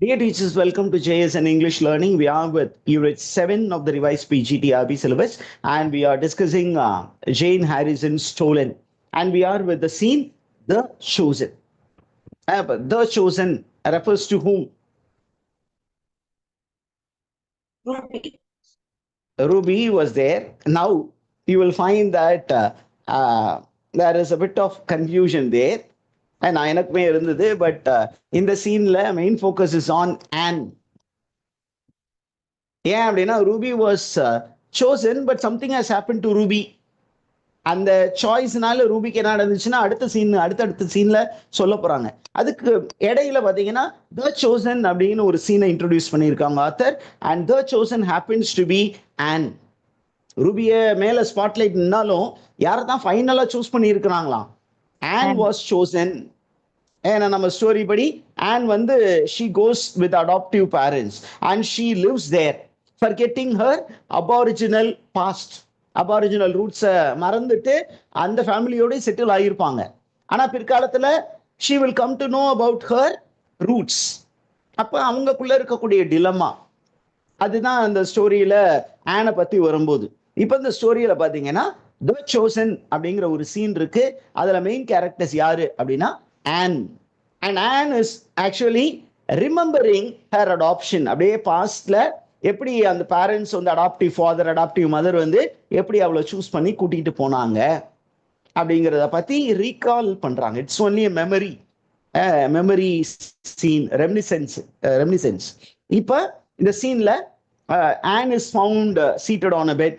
Dear teachers, welcome to JSN English Learning. We are with Unit 7 of the revised PGTRB syllabus, and we are discussing Jane Harrison's Stolen. And we are with the scene, The Chosen. But The Chosen refers to whom? Ruby. Ruby was there. Now you will find that there is a bit of confusion there. நான் எனக்குமே இருந்தது but இந்த சீன்ல main focus is on on. ஏன் அப்படின்னா Ruby was chosen but something has happen to Ruby. அந்த சாய்ஸ்னால ரூபிக்கு என்ன நடந்துச்சுன்னா அடுத்தடுத்த சீன்ல சொல்ல போறாங்க. அதுக்கு இடையில பாத்தீங்கன்னா த சோசன் அப்படின்னு ஒரு சீனை இன்ட்ரோடியூஸ் பண்ணியிருக்காங்க author. And the chosen happens to be Ann. ரூபிய மேல ஸ்பாட்லைட் நின்னாலும் யாரை தான் ஃபைனலா சூஸ் பண்ணியிருக்கிறாங்களாம்? Ann was chosen. ஏன்னா நம்ம ஸ்டோரி படி ஆன் வந்து she goes with adoptive parents and she lives there forgetting her aboriginal past. Aboriginal ரூட்ஸை மறந்துட்டு அந்த ஃபேமிலியோட செட்டில் ஆகியிருப்பாங்க. ஆனால் பிற்காலத்தில் she will come to know about her roots. அப்போ அவங்களுக்குள்ள இருக்கக்கூடிய டிலமா அதுதான் அந்த ஸ்டோரியில ஆனை பத்தி வரும்போது. இப்போ இந்த ஸ்டோரியில பாத்தீங்கன்னா த சோசன் அப்படிங்கிற ஒரு சீன் இருக்கு. அதுல மெயின் கேரக்டர்ஸ் யாரு அப்படின்னா on. And on is actually remembering her adoption. அப்படியே பாஸ்ட்ல எப்படி அந்த பேரண்ட்ஸ் வந்து அடாப்டிவ் ஃபாதர் அடாப்டிவ் மதர் வந்து எப்படி அவளை சூஸ் பண்ணி கூட்டிகிட்டு போனாங்க அப்படிங்கிறத பத்தி ரீகால் பண்றாங்க. It's only memory scene, reminiscence. இப்போ இந்த சீன்ல Anne is found seated on a bed.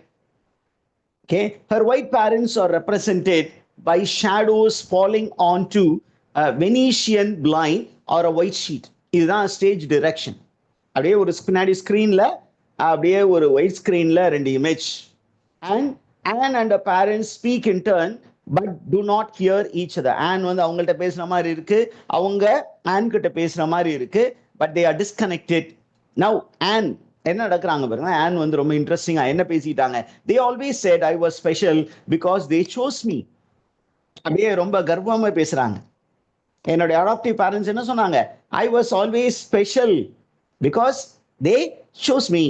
Okay, her white parents are represented by shadows falling onto a Venetian blind or a white sheet. இதுதான் ஸ்டேஜ் டிரெக்ஷன். அப்படியே ஒரு பின்னாடி ஸ்கிரீன்ல அப்படியே ஒரு ஒயிட் ஸ்கிரீன்ல ரெண்டு image. And Anne and her parents speak in turn but do not hear each other. Anne வந்து அவங்கள்ட்ட பேசுற மாதிரி இருக்கு, அவங்க Anne கிட்ட பேசுற மாதிரி இருக்கு, but they are disconnected. Now Anne என்ன நடக்கிறாங்க பாருங்க. ஆன் வந்து ரொம்ப இன்ட்ரெஸ்டிங்கா என்ன பேசிட்டாங்க. They always set I was special because they sous me. அப்படியே ரொம்ப கர்வமா பேசுறாங்க. என்னுடைய அடாப்டிவ் பேரண்ட்ஸ் என்ன சொன்னாங்க? I was always special because they sous me.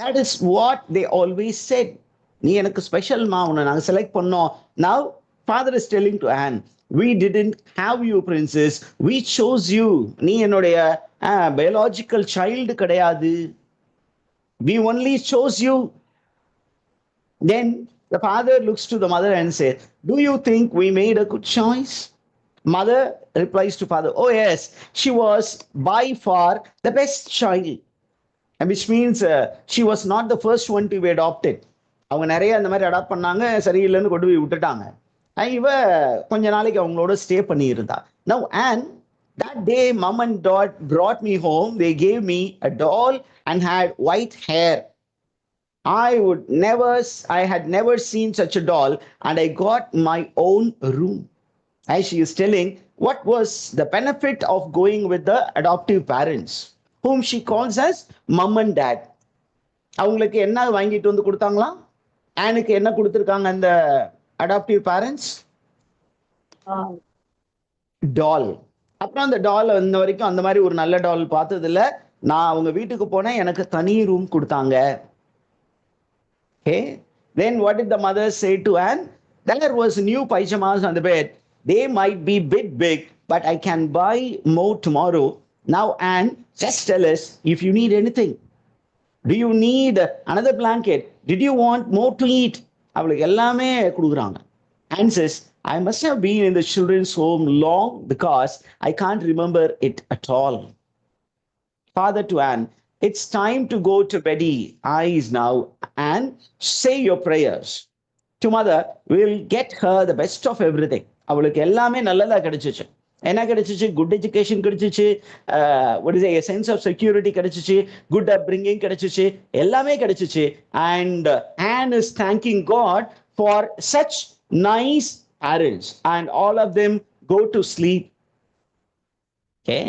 That is what they always set. நீ எனக்கு ஸ்பெஷல்மா, உன்னை நாங்கள் செலக்ட் பண்ணோம். Now father is telling to on, we didn't have you princess, we chose you. நீ என்னுடைய biological child கிடையாது, we only chose you. Then the father looks to the mother and says, do you think we made a good choice? Mother replies to father, oh yes, she was by far the best child. And which means she was not the first one to be adopted. அவங்க நிறைய அந்த மாதிரி adapt பண்ணாங்க, சரியில்லைன்னு கொண்டு போய் விட்டுட்டாங்க. இவ கொஞ்ச நாளைக்கு அவங்களோட ஸ்டே பண்ணி இருந்தா. Now and that day mom and dad brought me home. They gave me a doll and had white hair. I had never seen such a doll and I got my own room. As she is telling what was the benefit of going with the adoptive parents whom she calls as mom and dad. அவங்களுக்கு என்ன வாங்கிட்டு வந்து கொடுத்தாங்களா? ஆனுக்கு என்ன கொடுத்துருக்காங்க அந்த adaptive parents? டால். அப்புறம் அந்த டால் இன்ன வரைக்கும் அந்த மாதிரி ஒரு நல்ல டால் பார்த்தது இல்லை. நான் அவங்க வீட்டுக்கு போனேன், எனக்கு தனி ரூம் கொடுத்தாங்க. Okay, then what did the mother say to Anne? There was new pyjamas on the bed. They might be bit big, but I can buy more tomorrow. Now Anne, just tell us if you need anything. Do you need another blanket? Did you want more to eat? அவளுக்கு எல்லாமே கொடுக்குறாங்க. Anne says, I must have been in the children's home long because I can't remember it at all. Father to Anne, it's time to go to beddy eyes now and say your prayers. To mother, we'll get her the best of everything. அவளுக்கு எல்லாமே நல்லதா கிடைச்சிச்சு. என்ன கிடைச்சிச்சு? Good education கிடைச்சிச்சு, what is a sense of security கிடைச்சிச்சு, good upbringing கிடைச்சிச்சு, எல்லாமே கிடைச்சிச்சு. And Anne is thanking God for such nice parents and all of them go to sleep. Okay,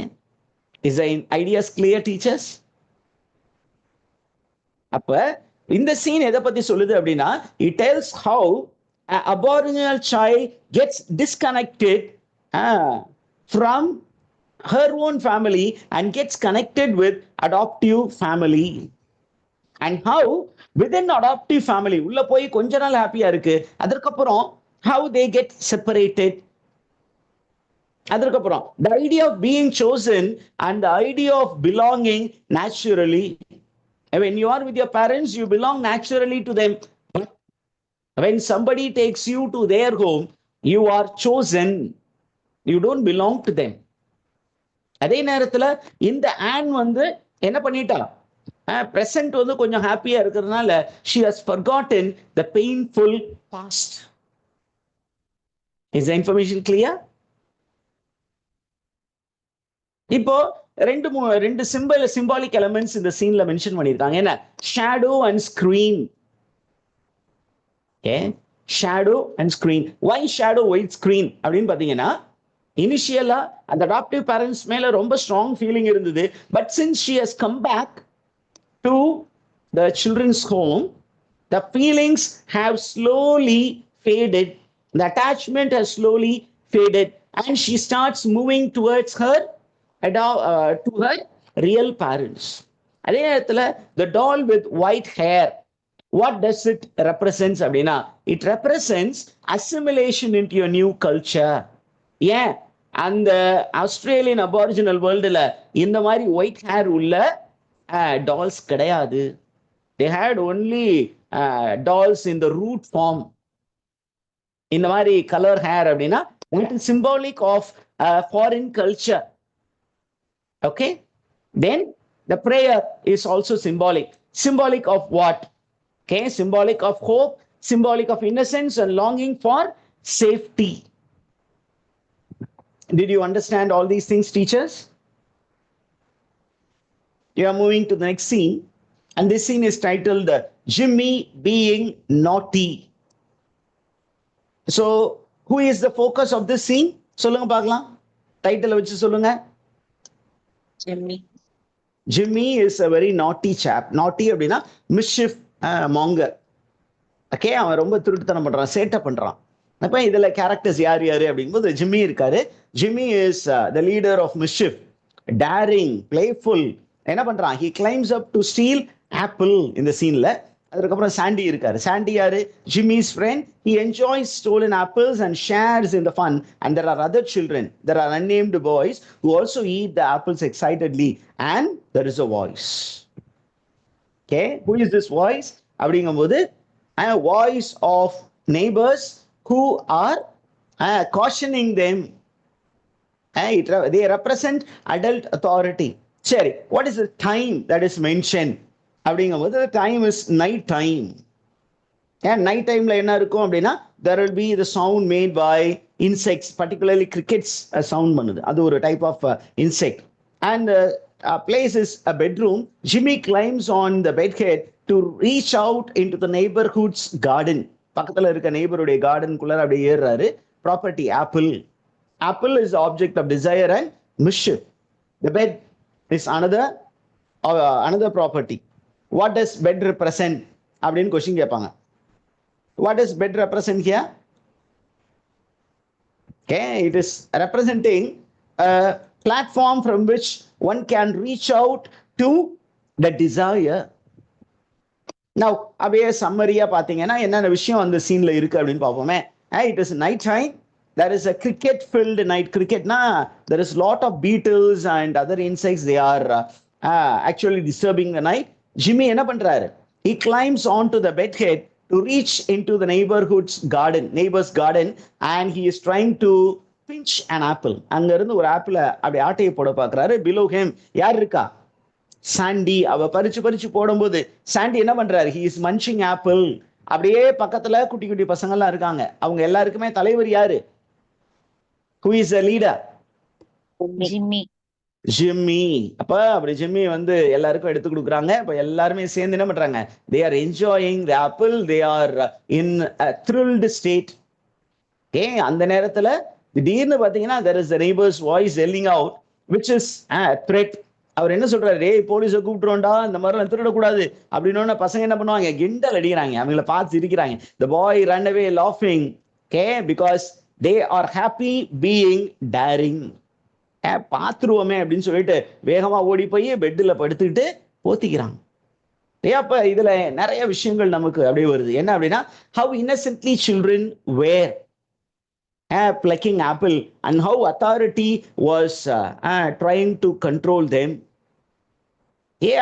is the ideas clear, teachers? அப்ப இந்த scene எதை பத்தி சொல்லுது அப்படின்னா, it டெல்ஸ் how aboriginal child gets disconnected from her own family and gets connected with adoptive family. And how within adoptive family உள்ள போய் கொஞ்ச நாள் ஹாப்பியா இருக்கு, அதற்கப்புறம் how they get separated. அதற்கப்புறம் the idea of being chosen and the idea of belonging naturally. When you are with your parents, you belong naturally to them. But when somebody takes you to their home, you are chosen. You don't belong to them. அதே நேரத்துல இந்த on வந்து என்ன பண்ணிட்டா, present வந்து கொஞ்சம் ஹாப்பியா இருக்கிறதுனால she has forgotten the painful past. Is the information clear? இப்போ ரெண்டு சிம்பாலிக் எலிமெண்ட்ஸ் இந்த சீன்ல மென்ஷன் பண்ணிருக்காங்க. என்ன? Shadow and screen. Okay, shadow and screen. Why shadow white screen அப்படின்னு பாத்தீங்கன்னா, இனிஷியலா அந்த அடாப்டிவ் பேரண்ட்ஸ் மேல ரொம்ப ஸ்ட்ராங் ஃபீலிங் இருந்தது. But since she has come back to the children's home, the feelings have slowly faded, the attachment has slowly faded, and she starts moving towards her to her real parents. அதே நேரத்துல the doll with white hair, what does it represents அப்படின்னா, it represents assimilation into your new culture. ஏன் அந்த Australian aboriginal வேர்ல்டுல இந்த மாதிரி white hair உள்ள dolls கிடையாது. they had only dolls in the root form. இந்த மாதிரி கலர் ஹேர் அப்படின்னா that is symbolic of foreign culture. Okay, then the prayer is also symbolic. Symbolic of what? Okay, symbolic of hope, symbolic of innocence and longing for safety. Did you understand all these things, teachers? You are moving to the next scene, and this scene is titled Jimmy Being Naughty. So who is the focus of this scene? சொல்லுங்க பார்க்கலாம், title வச்சு சொல்லுங்க. Jimmy is a very naughty chap. Naughty அப்படின்னா mischief monger. Okay, அவன் ரொம்ப திருட்டுத்தனம் பண்றான், சேட்டை பண்றான். அப்ப இதுல கேரக்டர்ஸ் யார் யாரு அப்படிங்கும்போது ஜிம்மி இருக்காரு. Jimmy is the leader of mischief, daring, playful. என்ன பண்றான்? he climbs up to steal apple இந்த சீன்ல. அதுக்கப்புறம் சாண்டி இருக்காரு. சாண்டி யாரு? ஜிம்மி's friend. He enjoys stolen apples and shares in the fun. And there are other children, there are unnamed boys who also eat the apples excitedly. And there is a voice. Okay, who is this voice? அப்படிங்கும்போது a voice of neighbors who are cautioning them. They represent adult authority. சரி, what is the time that is mentioned? அப்படிங்கும்போது time is night time. ஏன் night டைம்ல என்ன இருக்கும் அப்படின்னா, there will be the sound made by insects, particularly crickets sound பண்ணுது. அது ஒரு type of insect. And place is a bedroom. Jimmy climbs on the bed head to reach out into the neighborhood's garden. பக்கத்துல இருக்க நெய்பருடைய கார்டனுக்குள்ள அப்படியே ஏறுறாரு. Property apple. Apple is the object of desire and mischief. The bed is another property. What does bed represent அப்படின்னு question கேட்பாங்க. What does bed represent here? Okay, it is representing a platform from which one can reach out to the desire. Now அப்படியே சம்மரியா பாத்தீங்கன்னா என்னென்ன விஷயம் அந்த சீன்ல இருக்கு அப்படின்னு பார்ப்போமே. It is night time. There is a cricket filled night. Cricketனா there is lot of beetles and other insects. They are actually disturbing the night. Jimmy என்ன பண்றாரு? He climbs onto the bed head to reach into the neighbor's garden, and he is trying to pinch an apple. அங்க இருந்து ஒரு ஆப்பிள அப்படி ஆட்டையை போட பார்க்கறாரு. Below him யார் இருக்கா? சாண்டி. அவ பறிச்சு போடும்போது சாண்டி என்ன பண்றாரு? He is munching apple. அப்படியே பக்கத்துல குட்டி குட்டி பசங்க எல்லாம் இருக்காங்க. அவங்க எல்லாருக்குமே தலைவர் யாரு? Who is the leader? Jimmy. அப்ப அப்படி ஜிம்மி வந்து எல்லாருக்கும் எடுத்து கொடுக்குறாங்க. இப்ப எல்லாருமே சேர்ந்து என்ன பண்றாங்க? they are enjoying the apple. They are in a thrilled state. Okay, அந்த நேரத்துல திடீர்னு பாத்தீங்கன்னா there is the neighbor's voice yelling out, which is a threat. அவர் என்ன சொல்றாரு? டேய் போலீஸை கூப்பிட்டுருவோண்டா, இந்த மாதிரிலாம் திருடக்கூடாது அப்படின்னு பசங்க என்ன பண்ணுவாங்க? கிண்டல் அடிக்கிறாங்க, அவங்கள பார்த்து சிரிக்கிறாங்க. the boy ran away laughing. Okay, because they are happy being daring. பாத்துருவோமே அப்படின்னு சொல்லிட்டு வேகமா ஓடி போய் பெட்டில் படுத்துக்கிட்டு போத்திக்கிறாங்க. அப்ப இதுல நிறைய விஷயங்கள் நமக்கு அப்படியே வருது. என்ன அப்படின்னா, how innocently children were plucking apple and how authority was trying to control them.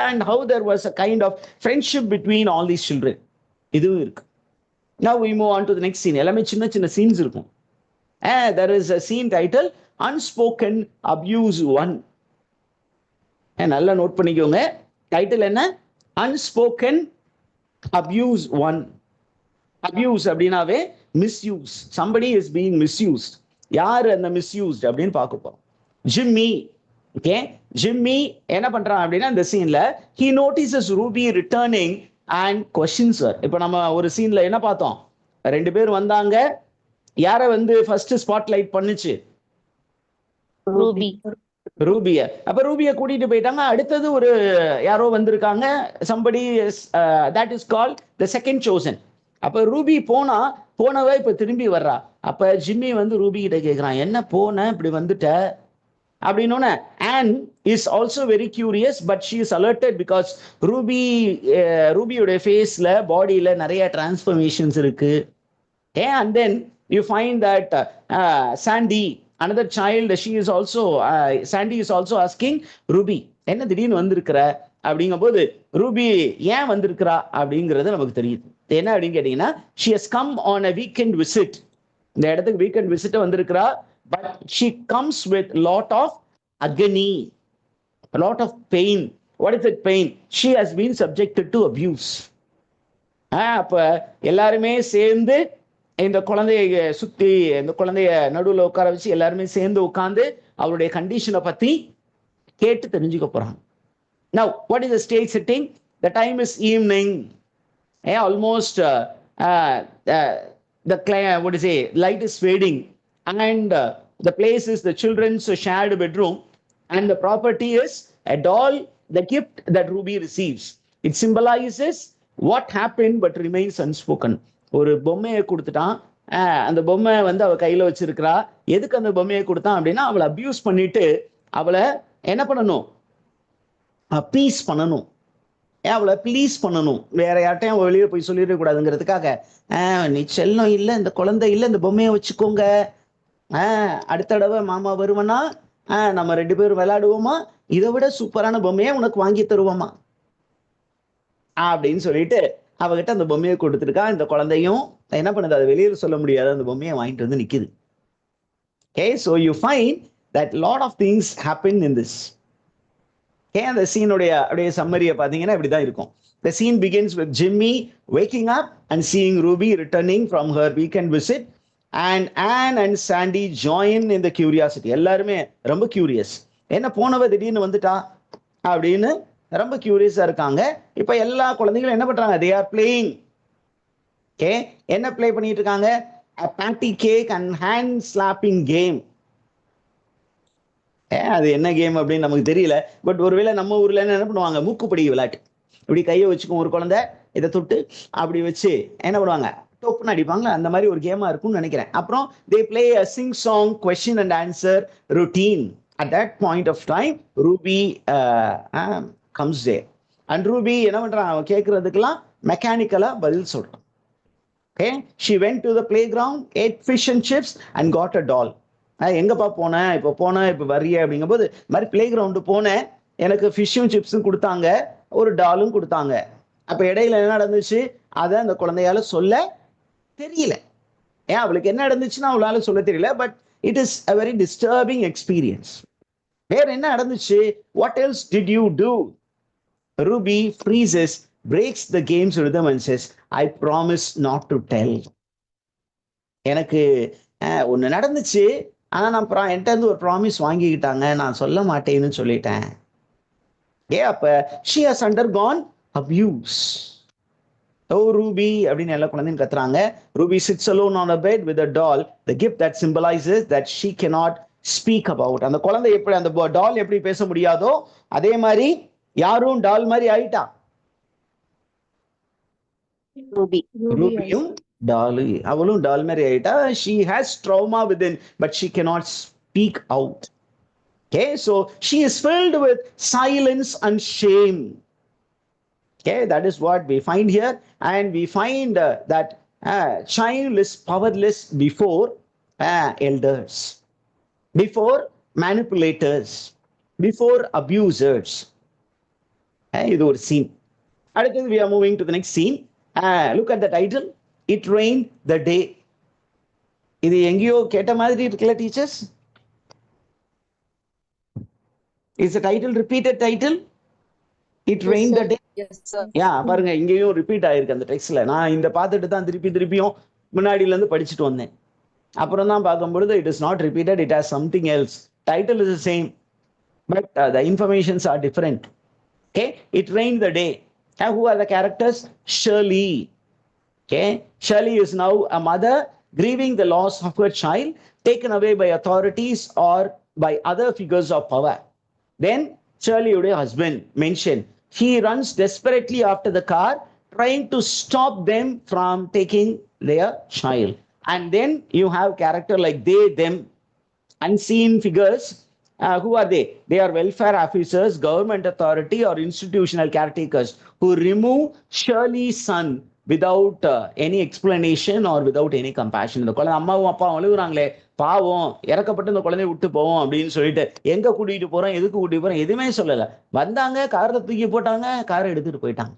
And how there was a kind of friendship between all these children. இதுவும் இருக்கு. Now we move on to the next scene. எல்லாமே சின்ன சின்ன scenes இருக்கும். There is a scene titled Unspoken Abuse 1. நல்லா note பண்ணிக்கோங்க. Title என்ன? Unspoken Abuse 1. Abuse அப்படின்னாவே misuse. Somebody is being misused. யார் அந்த மிஸ்யூஸ்ட் அப்படின்னு பார்க்க போறோம். ஜிம்மி. ஓகே, ஜிம்மி என்ன பண்றான் அப்படின்னா இந்த சீன்ல he notices Ruby returning and questions her. இப்போ நம்ம ஒரு சீன்ல என்ன பார்த்தோம்? ரெண்டு பேர் வந்தாங்க. யார வந்து ஃபர்ஸ்ட் ஸ்பாட்லைட் பண்ணுச்சு? ரூபிய. அப்ப ரூபிய கூட்டிட்டு போயிட்டாங்க. அடுத்தது ஒரு யாரோ வந்திருக்காங்க. somebody is that is called the second chosen. அப்ப ரூபி போனவ இப்ப திரும்பி வர்றா. அப்ப ஜிம்மி வந்து ரூபி கிட்ட கேக்குறான், என்ன போன இப்படி வந்துட்ட அப்படின்னு. Anne is also very curious but she is alerted because ரூபியோட ஃபேஸ்ல பாடியில நிறைய டிரான்ஸ்ஃபர்மேஷன்ஸ் இருக்கு. And then you find that Sandy, another child, Sandy is also asking Ruby, என்ன திடீர்னு வந்திருக்கிற அப்படிங்கும்போது ரூபி ஏன் வந்திருக்கிறா அப்படிங்கிறது நமக்கு தெரியுது. என்ன அப்படின்னு கேட்டீங்கன்னா, she has come on a weekend visit. இந்த இடத்துக்கு வீக்கெண்ட் விசிட் வந்திருக்கிறா. but she comes with lot of agony, a lot of pain. What is that pain? She has been subjected to abuse. அப்ப எல்லாருமே சேர்ந்து இந்த குழந்தைய சுத்தி, இந்த குழந்தைய நடுவில் உட்கார வச்சு எல்லாருமே சேர்ந்து உட்கார்ந்து அவருடைய கண்டிஷனை பத்தி கேட்டு தெரிஞ்சுக்க போறாங்க. Now, what is the stage setting? The time is evening. Almost light is fading, and the place is the children's shared bedroom, and the property is a doll, the gift that Ruby receives. It symbolizes what happened but remains unspoken. ஒரு பொம்மையை கொடுத்துட்டான். அந்த பொம்மை வந்து அவ கையில வச்சிருக்கிறா. எதுக்கு அந்த பொம்மையை கொடுத்தான் அப்படின்னா, அவளை அபியூஸ் பண்ணிட்டு அவளை என்ன பண்ணணும்? பீஸ் பண்ணணும். அவளை ப்ளீஸ் பண்ணணும். வேற யார்ட்டையும் வெளியே போய் சொல்லிட கூடாதுங்கிறதுக்காக, நீ செல்லம் இல்லை, இந்த குழந்தை இல்லை, இந்த பொம்மையை வச்சுக்கோங்க, அடுத்த தடவை மாமா வருவனா நம்ம ரெண்டு பேரும் விளையாடுவோமா, இதை விட சூப்பரான பொம்மையை உனக்கு வாங்கி தருவோமா அப்படின்னு சொல்லிட்டு அவகிட்ட அந்த பொம்மையை கொடுத்துருக்கா. இந்த குழந்தையும் என்ன பண்ணுது, அதை வெளியே சொல்ல முடியாது, அந்த பொம்மையை வாங்கிட்டு வந்து நிக்குது. Okay, so you find that lot of things happen in this. Okay, அந்த சீனுடைய அப்படியே சம்மரியை பார்த்தீங்கன்னா இப்படிதான் இருக்கும். The scene begins with Jimmy waking up and seeing Ruby returning from her weekend visit, and Anne and Sandy join in the curiosity. எல்லாருமே ரொம்ப curious, என்ன போனவ திடீர்னு வந்துட்டா அப்படின்னு ரொம்ப கியூரியஸா இருக்காங்க. இப்ப எல்லா குழந்தைகளும் என்ன பண்றாங்க? they are playing. Okay, என்ன பிளே பண்ணிட்டு இருக்காங்க? a patty cake and hand slapping game. அது என்ன கேம் அப்படின்னு நமக்கு தெரியல. பட் ஒருவேளை நம்ம ஊர்ல என்ன பண்ணுவாங்க, மூக்குப்படி விளையாட்டு. இப்படி கையை வச்சுக்கும் ஒரு குழந்தை, இதை தொட்டு அப்படி வச்சு என்ன பண்ணுவாங்க, டோப்புன்னு அடிப்பாங்க. அந்த மாதிரி ஒரு கேமா இருக்கும்னு நினைக்கிறேன். அப்புறம் they play a sing song question and answer routine. At that point of time, Ruby comes there. And Ruby என்ன பண்றான், அவன் கேட்கறதுக்கெல்லாம் மெக்கானிக்கலா பதில் சொல்றான். Okay, she went to the playground, ate fish and chips and got a doll. எங்கப்பா போனேன், இப்போ வரிய அப்படிங்கும் போது, மாதிரி பிளே கிரவுண்டு போனேன், எனக்கு ஃபிஷ்ஷும் சிப்ஸும் கொடுத்தாங்க, ஒரு டாலும் கொடுத்தாங்க. அப்ப இடையில என்ன நடந்துச்சு அதை அந்த குழந்தையால சொல்ல தெரியல. அவளுக்கு என்ன நடந்துச்சுன்னா அவளால சொல்ல தெரியல. But it is a very disturbing experience. வேற என்ன நடந்துச்சு? What else did you do? Ruby freezes, breaks the game's rhythm and says, I promise not to tell. எனக்கு ஒன்று நடந்துச்சு, ஆனா நான் என்கிட்ட இருந்து ஒரு ப்ராமிஸ் வாங்கிக்கிட்டாங்க, நான் சொல்ல மாட்டேன்னு சொல்லிட்டேன். அப்ப she has undergone abuse. Oh Ruby அப்படின்னு எல்லா குழந்தையும் கத்துறாங்க. Ruby sits alone on a bed with a doll, the gift that symbolizes that she cannot speak about. அந்த குழந்தை எப்படி, அந்த டால் எப்படி பேச முடியாதோ அதே மாதிரி யாரும் டால் மாதிரி ஆயிட்டா. ரூபியும் டாலு, அவளும் டால் மாதிரி ஆயிட்டா. she has trauma within but she cannot speak out. Okay, so she is filled with silence and shame. Okay, that is what we find here. And we find that child is powerless before elders, before manipulators, before abusers. இது ஒரு scene. அடுத்தது we are moving to the next scene. Look at the title. It rained the day. இது எங்கேயோ கேட்ட மாதிரி இருக்குல்ல teachers? Is the title repeated title? It Yes, rained the sir. day. Yes, sir. யா பாருங்க, இங்கேயும் ரிப்பீட் ஆயிருக்கு அந்த டெக்ஸ்ட்ல. நான் இந்த பார்த்துட்டு தான் திருப்பியும் முன்னாடில இருந்து படிச்சுட்டு வந்தேன். அப்புறம் தான் பார்க்கும்பொழுது it is not repeated, it has something else. Title is the same, but the informations are different. Okay, it rained the day. Who are the characters? Shirley. Okay, Shirley is now a mother grieving the loss of her child, taken away by authorities or by other figures of power. Then Shirley உடைய husband mentioned, he runs desperately after the car, trying to stop them from taking their child. And then you have character like they, them, unseen figures. Who are they? They are welfare officers, government authority, or institutional caretakers who remove Shirley's son without any explanation or without any compassion. இந்த குழந்தை அம்மாவும் அப்பாவும் அழுகுறாங்களே, பாவம், இறக்கப்பட்டு இந்த குழந்தைய விட்டு போவோம் அப்படின்னு சொல்லிட்டு எங்க கூட்டிட்டு போறோம், எதுக்கு கூட்டிட்டு போறோம், எதுவுமே சொல்லல. வந்தாங்க, காரை தூக்கி போட்டாங்க, காரை எடுத்துட்டு போயிட்டாங்க.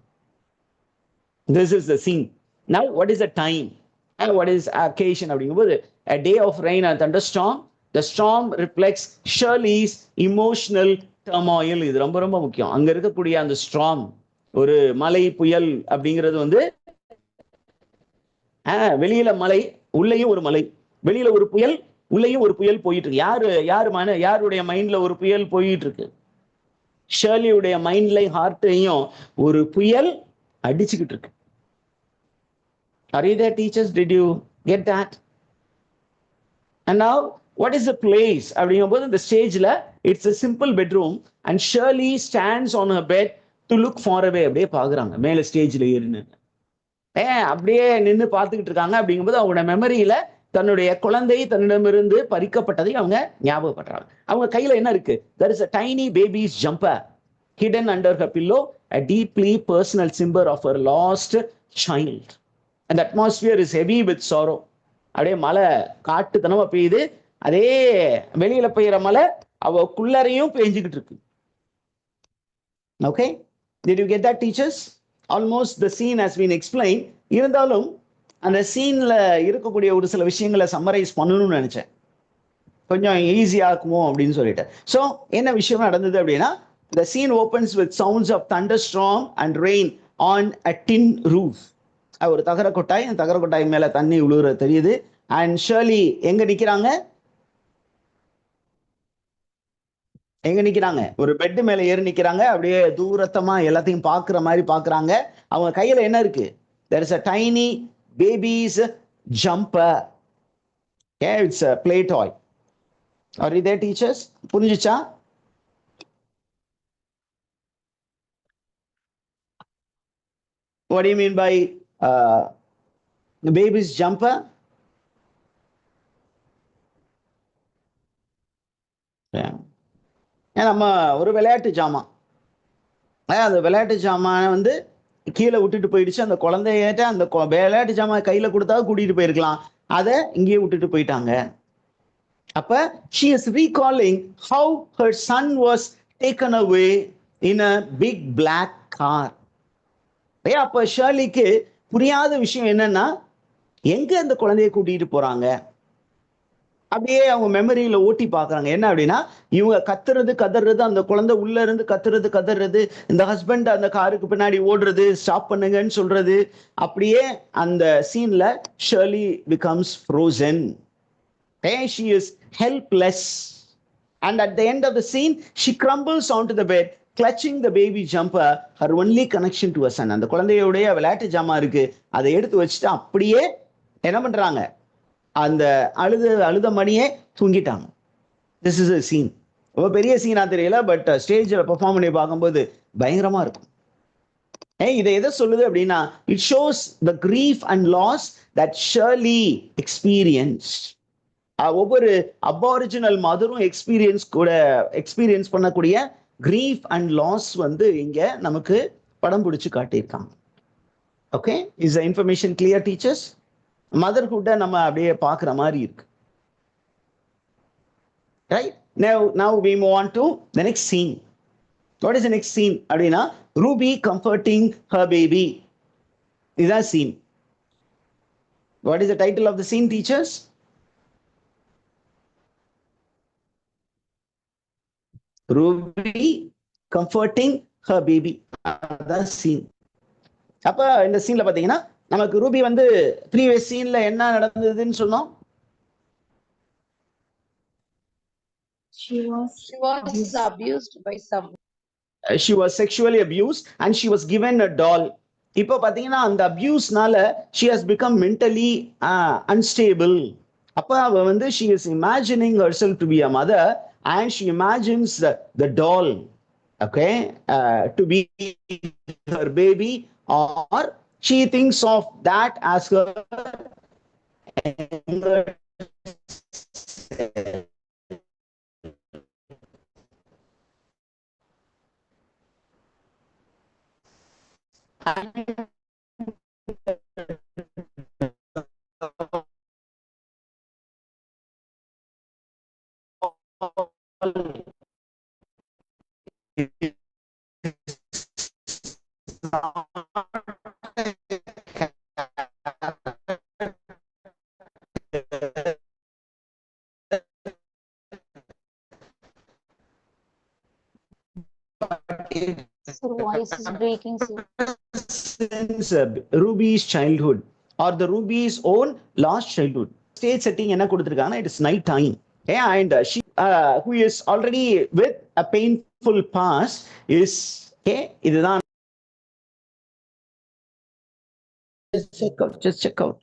This is the scene. Now what is the time and what is occasion அப்படிங்கும்போது a day of rain and thunderstorm. The storm reflects Shirley's emotional turmoil. இது ரொம்ப ரொம்ப முக்கியம். அங்க இருக்கக்கூடிய அந்த ஸ்டார்ம், ஒரு மலை புயல் அப்படிங்கிறது வந்து வெளியில மலை, உள்ளேயும் ஒரு மலை, வெளியில ஒரு புயல், உள்ளேயும் ஒரு புயல் போயிட்டு இருக்கு. யாருடைய மைண்ட்ல ஒரு புயல் போயிட்டு இருக்கு? ஷர்லியுடைய மைண்ட்லையும் ஹார்ட்லையும் ஒரு புயல் அடிச்சுக்கிட்டு இருக்கு. Are you there, teachers? Did you get that? And now what is the place அப்படிங்கும்போது இந்த ஸ்டேஜ்ல it's a simple bedroom and Shirley stands on her bed to look far away. அப்படியே பாக்குறாங்க மேல ஸ்டேஜ்ல ஏறினு, அப்படியே நின்று பார்த்துக்கிட்டு இருக்காங்க. அப்படிங்கும்போது அவங்களோட மெமரியில தன்னுடைய குழந்தை தன்னிடமிருந்து பறிக்கப்பட்டதை அவங்க ஞாபகப்படுறாங்க. அவங்க கையில என்ன இருக்கு? There is a tiny baby's jumper hidden under her pillow, a deeply personal symbol of her lost child. And the atmosphere is heavy with sorrow. அப்படியே மழை காட்டுத்தனமா பெய்யுது. அதே வெளியில பெய்யற மழை அவக்குள்ளரையும் பெஞ்சுக்கிட்டு இருக்கு. Okay, did you get that, teachers? Almost the scene has been explained. இருந்தாலும் அந்த சீன்ல இருக்கக்கூடிய ஒரு சில விஷயங்களை சம்மரைஸ் பண்ணணும்னு நினைச்சேன், கொஞ்சம் ஈஸியா இருக்குமோ அப்படின்னு சொல்லிட்டு. ஸோ என்ன விஷயம் நடந்தது அப்படின்னா, the scene opens with sounds of thunderstorm and rain on a tin roof. ஒரு தகர கொட்டாய், அந்த தகர கொட்டாய் மேல தண்ணி விழுகுறது தெரியுது. அண்ட் ஷர்லி எங்க நிக்கிறாங்க? ஒரு பெட் மேல ஏறி நிக்கிறாங்க. அப்படியே தூரத்தமா எல்லாத்தையும் பாக்குற மாதிரி பாக்குறாங்க. அவங்க கையில என்ன இருக்கு? There is a tiny baby's jumper. Okay, it's a play toy. Are you there, teachers? புரிஞ்சுச்சா? What do you mean by the baby's jumper? நம்ம ஒரு விளையாட்டு ஜாமான், அந்த விளையாட்டு ஜாமான வந்து கீழே விட்டுட்டு போயிடுச்சு. அந்த குழந்தையிட்ட அந்த விளையாட்டு ஜாமான் கையில கொடுத்தா கூட்டிட்டு போயிருக்கலாம், அதை இங்கேயே விட்டுட்டு போயிட்டாங்க. அப்ப she is recalling how her son was taken away in a big black car. அப்ப ஷர்லிக்கு புரியாத விஷயம் என்னன்னா, எங்க அந்த குழந்தைய கூட்டிட்டு போறாங்க? அப்படியே அவங்க மெமரியில ஓட்டி பாக்குறாங்க. என்ன அப்படின்னா, இவங்க கத்துறது கதறது, அந்த குழந்தை உள்ள இருந்து கத்துறது கதறது, இந்த ஹஸ்பண்ட் அந்த காருக்கு பின்னாடி ஓடுறது, ஸ்டாப் பண்ணுங்கன்னு சொல்றது. அப்படியே அந்த சீன்ல Shirley becomes frozen. She is helpless. And at the end of the scene, she crumbles onto the bed, clutching the baby jumper, her only connection to her son. அந்த குழந்தையுடைய விளையாட்டு ஜாமா இருக்கு, அதை எடுத்து வச்சுட்டு அப்படியே என்ன பண்றாங்க? அந்த அழுத மணியே தூங்கிட்டாங்க. This is a scene. ரொம்ப பெரிய சீனா தெரியல, பட் ஸ்டேஜில் பெர்ஃபார்ம் பண்ணி பார்க்கும்போது பயங்கரமா இருக்கும். இதை எதை சொல்லுது அப்படின்னா, it shows the grief and loss that Shirley experienced. ஒவ்வொரு அபாரிஜினல் மதரும் எக்ஸ்பீரியன்ஸ் பண்ணக்கூடிய கிரீஃப் அண்ட் லாஸ் வந்து இங்க நமக்கு படம் பிடிச்சு காட்டியிருக்காங்க. Okay, is information clear teachers? மதர்ஹுட்டை நம்ம அப்படியே பார்க்குற மாதிரி இருக்கு. Right? Now we move on to the next scene. What is the next scene? அப்படின்னா Ruby comforting her baby. Is that scene? What is the title of the scene, teachers? Ruby comforting her baby. That's scene. அப்ப இந்த சீன்ல பாத்தீங்கன்னா நமக்கு Ruby வந்து previous சீன்ல என்ன நடந்ததுன்னு சொன்னோம்? She was abused by some. She was sexually abused and she was given a doll. இப்போ பாத்தீங்கன்னா அந்த அபியூஸ்னால she has become mentally unstable. அப்ப அவ வந்து she is imagining herself to be a mother and she imagines the doll, okay, to be her baby, or she thinks of that as her Sir, voice is breaking, sir. Since Ruby's childhood or the Ruby's own lost childhood. Stage setting என்ன கொடுத்திருக்காங்கன்னா it is night time. Okay, and she who is already with a painful past is, okay, இதுதான். Just check out.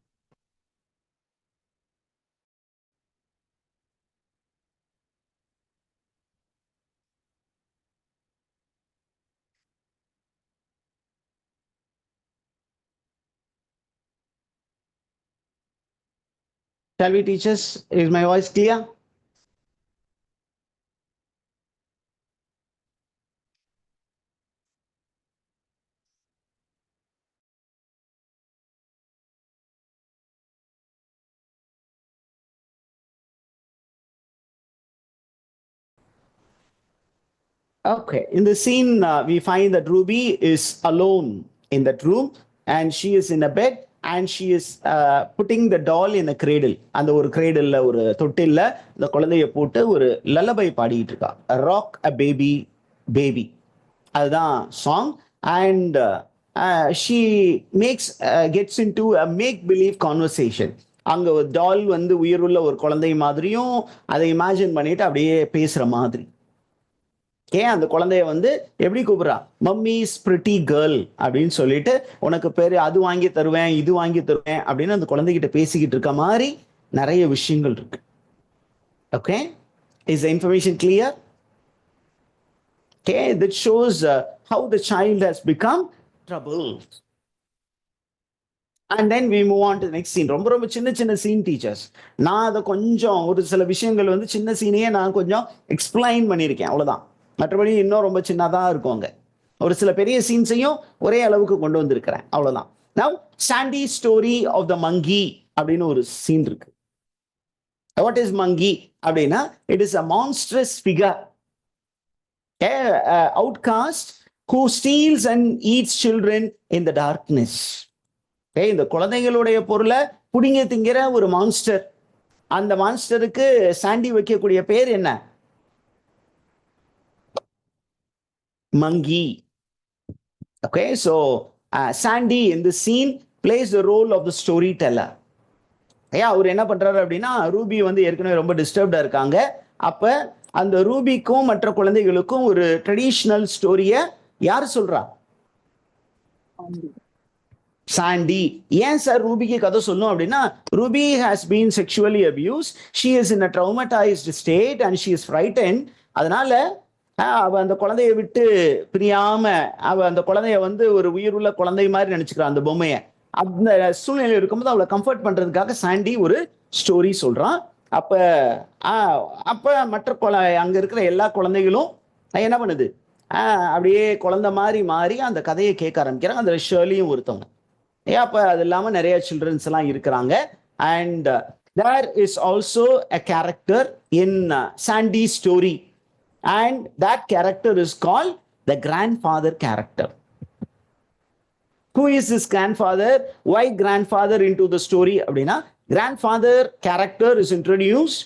Shall we, teachers? Is my voice clear? Okay, in the scene, we find that Ruby is alone in that room and she is in a bed and she is putting the doll in a cradle. அந்த ஒரு கிரேடல்ல ஒரு தொட்டில்ல இந்த குழந்தைய போட்டு ஒரு lullaby பாடிட்டு இருக்கா. Rock a baby baby, அதுதான் song. And she makes gets into a make believe conversation. அங்க ஒரு டால் வந்து உயிருள்ள ஒரு குழந்தை மாதிரியும் அதை இமேஜின் பண்ணிட்டு அப்படியே பேசுற மாதிரி. ஏன் அந்த குழந்தைய வந்து எப்படி கூப்பிடுறா? மம்மிஸ் பிரிட்டி கேர்ள் அப்படின்னு சொல்லிட்டு, உனக்கு பேரு அது வாங்கி தருவேன் இது வாங்கி தருவேன் அப்படின்னு அந்த குழந்தைகிட்ட பேசிக்கிட்டு இருக்க மாதிரி நிறைய விஷயங்கள் இருக்கு. Okay, is the information clear? Okay, that shows how the child has become troubled. And then we move on to the next scene. ரொம்ப ரொம்ப சின்ன சின்ன சீன் டீச்சர்ஸ். நான் அதை கொஞ்சம் ஒரு சில விஷயங்கள் வந்து சின்ன சீனையே நான் கொஞ்சம் எக்ஸ்பிளைன் பண்ணியிருக்கேன், அவ்வளோதான். மற்றபடி இன்னும் ரொம்ப சின்னதாக இருக்கும். அங்கே ஒரு சில பெரிய சீன்ஸையும் ஒரே அளவுக்கு கொண்டு வந்திருக்கிறேன், அவ்வளோதான். Now Sandy story of the monkey அப்படின்னு ஒரு சீன் இருக்கு. வாட் இஸ் மங்கி அப்படின்னா, it is a monstrous figure, outcast who steals and eats children in the darkness. இந்த குழந்தைகளுடைய பொருளை புடிங்க திங்கிற ஒரு மான்ஸ்டர். அந்த மான்ஸ்டருக்கு சாண்டி வைக்கக்கூடிய பேர் என்ன? மங்கி. Okay, so Sandy in the scene plays the role of the storyteller. அவர் என்ன பண்றாரு அப்படின்னா, ரூபி வந்து ஏற்கனவே ரொம்ப டிஸ்டர்ப்டா இருக்காங்க. அப்ப அந்த ரூபிக்கும் மற்ற குழந்தைகளுக்கும் ஒரு ட்ரெடிஷ்னல் ஸ்டோரிய யார் சொல்றா? சாண்டி. ஏன் சார் ரூபிக்கு கதை சொல்லும் அப்படின்னா, Ruby has been sexually abuse, she is in a traumatised state and she is frightened. அதனால அவ அந்த குழந்தைய விட்டு பிரியாம, அவ அந்த குழந்தைய வந்து ஒரு உயிருள்ள குழந்தை மாதிரி நினைச்சுக்கிறான் அந்த பொம்மைய. அந்த சூழ்நிலையில் இருக்கும்போது அவளை கம்ஃபர்ட் பண்றதுக்காக சாண்டி ஒரு ஸ்டோரி சொல்றான். அப்ப அப்ப மற்ற அங்க இருக்கிற எல்லா குழந்தைகளும் என்ன பண்ணுது, அப்படியே குழந்தை மாதிரி மாறி அந்த கதையை கேட்க ஆரம்பிக்கிறாங்க. அந்த ஷேர்லியும் ஒருத்தவங்க. அப்ப அது இல்லாம நிறைய சில்ட்ரன்ஸ் எல்லாம் இருக்கிறாங்க. And there is also a character in Sandy's story, and that character is called the grandfather character. Who is this grandfather? Why grandfather into the story அப்படின்னா, grandfather character is introduced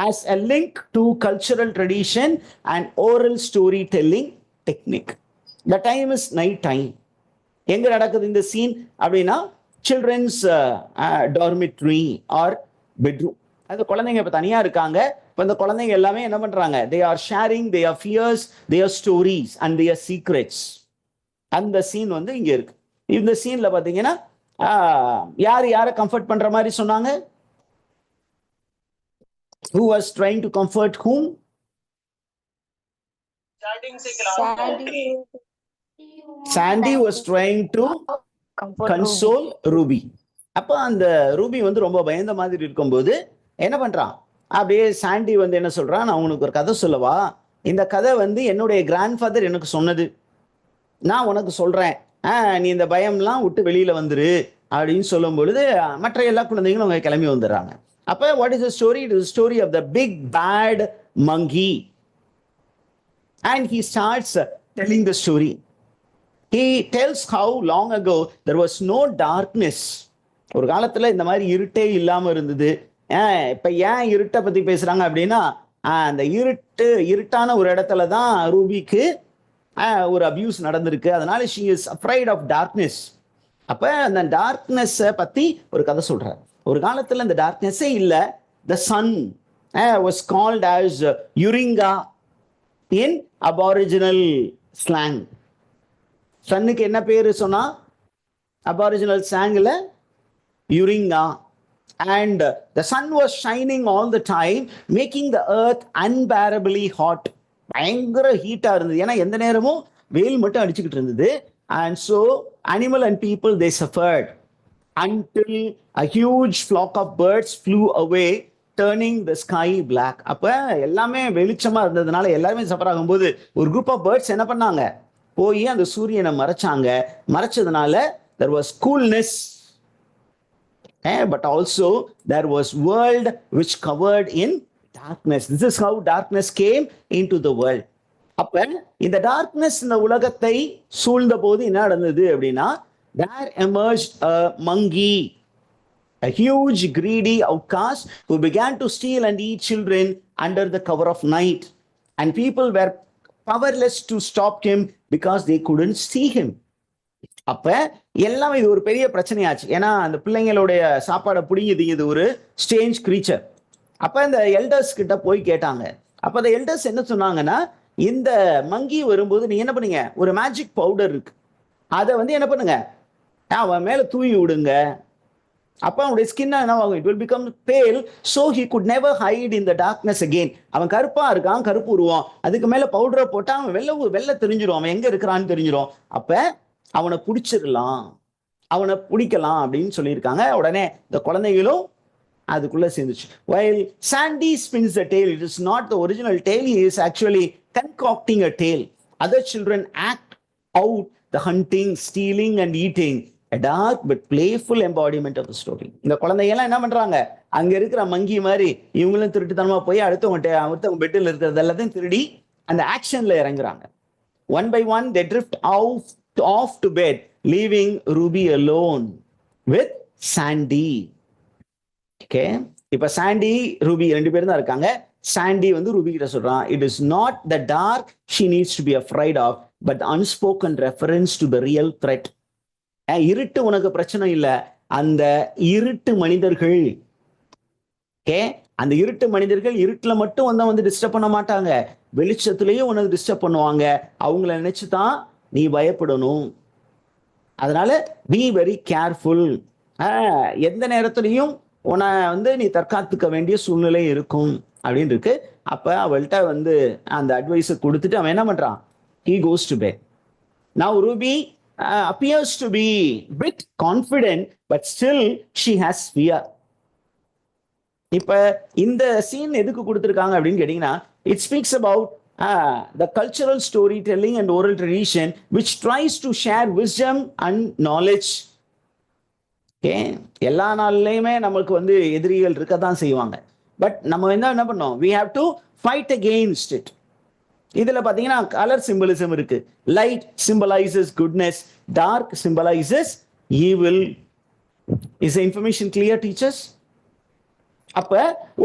as a link to cultural tradition and oral storytelling technique. The time is night time. எங்க நடக்குது இந்த scene அப்படின்னா, children's dormitory R bedroom. அந்த குழந்தைங்க இப்ப தனியா இருக்காங்க. இப்ப இந்த குழந்தைங்க எல்லாமே என்ன பண்றாங்க, they are sharing their fears, their stories and their secrets. அந்த சீன் வந்து இங்க இருக்கு. இந்த சீன்ல பாத்தீங்கன்னா யார் யாரை கம்ஃபர்ட் பண்ற மாதிரி சொன்னாங்க? Who was trying to comfort whom? Sandy was trying to console Ruby. அப்ப அந்த ரூபி வந்து ரொம்ப பயந்த மாதிரி இருக்கும்போது என்ன பண்றான், அப்படியே சாண்டி வந்து என்ன சொல்றான், நான் உனக்கு ஒரு கதை சொல்லவா, இந்த கதை வந்து என்னுடைய கிராண்ட்ஃபாதர் எனக்கு சொன்னது, நான் உனக்கு சொல்றேன், நீ இந்த பயம்லாம் விட்டு வெளியில வந்துரு அப்படின்னு சொல்லும் பொழுது மற்ற எல்லா குழந்தைங்களும் அவங்க கிளம்பி வந்துடுறாங்க. அப்ப what is the story? It is story of the big bad monkey. And he starts telling the story. He tells how long ago there was no darkness. ஒரு காலத்துல இந்த மாதிரி இருட்டே இல்லாம இருந்தது. இப்ப ஏன் இருட்டை பத்தி பேசுறாங்க அப்படின்னா, அந்த இருட்டான ஒரு இடத்துல தான் ரூபிக்கு ஒரு அபியூஸ் நடந்திருக்கு. அதனால she is afraid of darkness. அப்ப அந்த டார்க்னஸ் பத்தி ஒரு கதை சொல்றார். ஒரு காலத்துல இந்த டார்க்னஸே இல்ல. The sun was called as Yuringa in Aboriginal slang. சன்னுக்கு என்ன பேரு சொன்னா aboriginal ஸ்லாங்ல யுரிங்கா. And the sun was shining all the time, making the earth unbearably hot. பயங்கர ஹீட்டா இருந்தது. ஏன்னா எந்த நேரமும் வெயில் மட்டும் அடிச்சுக்கிட்டு இருந்தது. And so animal and people they suffered until a huge flock of birds flew away, turning the sky black. அப்ப எல்லாமே வெளிச்சமா இருந்ததுனால எல்லாருமே சஃபர் ஆகும்போது ஒரு குரூப் ஆஃப் பேர்ட்ஸ் என்ன பண்ணாங்க, போய் அந்த சூரியனை மறைச்சாங்க. மறைச்சதுனால there was coolness, but also there was world which covered in darkness. This is how darkness came into the world. அப்ப இந்த டார்க்னஸ் இந்த உலகத்தை சூழ்ந்த போது என்ன நடந்தது அப்படின்னா, there emerged a monkey, a huge greedy outcast who began to steal and eat children under the cover of night, and people were powerless to stop him because they couldn't see him. அப்ப எல்லாம் இது ஒரு பெரிய பிரச்சனையாச்சு. ஏன்னா அந்த பிள்ளைங்களுடைய சாப்பாடை பிடிங்குது இது ஒரு ஸ்ட்ரேஞ்ச் கிரீச்சர். அப்ப இந்த எல்டர்ஸ் கிட்ட போய் கேட்டாங்க. அப்ப அந்த எல்டர்ஸ் என்ன சொன்னாங்கன்னா, இந்த மங்கி வரும்போது நீ என்ன பண்ணுங்க, ஒரு மேஜிக் பவுடர் இருக்கு, அதை வந்து என்ன பண்ணுங்க, அவன் மேல தூவி விடுங்க. அப்ப அவனுடைய ஸ்கின் என்ன ஆகும், it will become pale, so he could never hide in the darkness again. அவன் கருப்பா இருக்கான், கருப்பு உருவான், அதுக்கு மேல பவுடரை போட்டா அவன் வெள்ளை தெரிஞ்சிடும், அவன் எங்க இருக்கிறான்னு தெரிஞ்சிடும். அப்ப அவனை பிடிச்சிடலாம், அவனை பிடிக்கலாம் அப்படின்னு சொல்லியிருக்காங்க. உடனே இந்த குழந்தைகளும் அதுக்குள்ள சேர்ந்துச்சு. While Sandy spins the tale, it is not the original tale, he is actually concocting a tale. Other children act out the hunting, stealing and eating, a dark but playful embodiment of the story. இந்த குழந்தைகள்லாம் என்ன பண்றாங்க, அங்க இருக்கிற மங்கி மாதிரி இவங்களும் திருட்டுத்தனமா போய் அடுத்தவங்க பெட்டில் இருக்கிறது எல்லாத்தையும் திருடி அந்த ஆக்ஷன்ல இறங்குறாங்க. One by one they drift off to bed, leaving Ruby alone with Sandy. Okay, இப்ப சாண்டி ரூபி ரெண்டு பேரும் தான் இருக்காங்க. சாண்டி வந்து ரூபி கிட்ட சொல்றான், it is not the dark she needs to be afraid of, but the unspoken reference to the real threat. இருட்டு உனக்கு பிரச்சனை இல்ல, அந்த இருட்டு மனிதர்கள், அந்த இருட்டு மனிதர்கள் இருட்டுல மட்டும் வந்து டிஸ்டர்ப் பண்ண மாட்டாங்க, வெளிச்சத்திலேயே உனக்கு டிஸ்டர்ப் பண்ணுவாங்க. அவங்கள நினைச்சுதான் நீ பயப்படணும். அதனால பி வெரி கேர்ஃபுல். எந்த நேரத்திலையும் உன்னை வந்து நீ தற்காத்துக்க வேண்டிய சூழ்நிலை இருக்கும் அப்படின்னு இருக்கு. அப்ப அவள்கிட்ட வந்து அந்த அட்வைஸை கொடுத்துட்டு அவன் என்ன பண்றான், he goes to bed. Now Ruby appears to be bit confident, but still she has fear. இப்ப இந்த சீன் எதுக்கு கொடுத்துருக்காங்க அப்படின்னு கேட்டீங்கன்னா, it speaks about the cultural storytelling and oral tradition which tries to share wisdom and knowledge. Okay, எல்லா நாள்லயுமே நம்மளுக்கு வந்து எதிரிகள் இருக்க தான் செய்வாங்க. பட் நம்ம என்ன பண்ணோம், we have to fight against it. இதுல பாத்தீங்கன்னா கலர் சிம்பலிசம் இருக்கு. Light symbolizes goodness, dark symbolizes evil. Is the information clear, teachers? அப்ப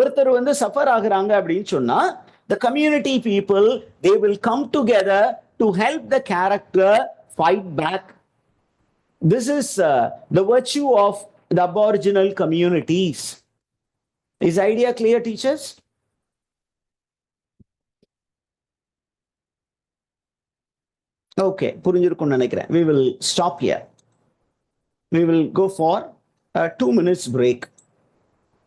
ஒருத்தர் வந்து சஃபர் ஆகுறாங்க அப்படின்னு சொன்னா, the community people, they will come together to help the character fight back. This is the virtue of the aboriginal communities. Is idea clear, teachers? Okay, புரிஞ்சிருக்கும்னு நினைக்கிறேன். We will stop here. We will go for a 2 minutes break.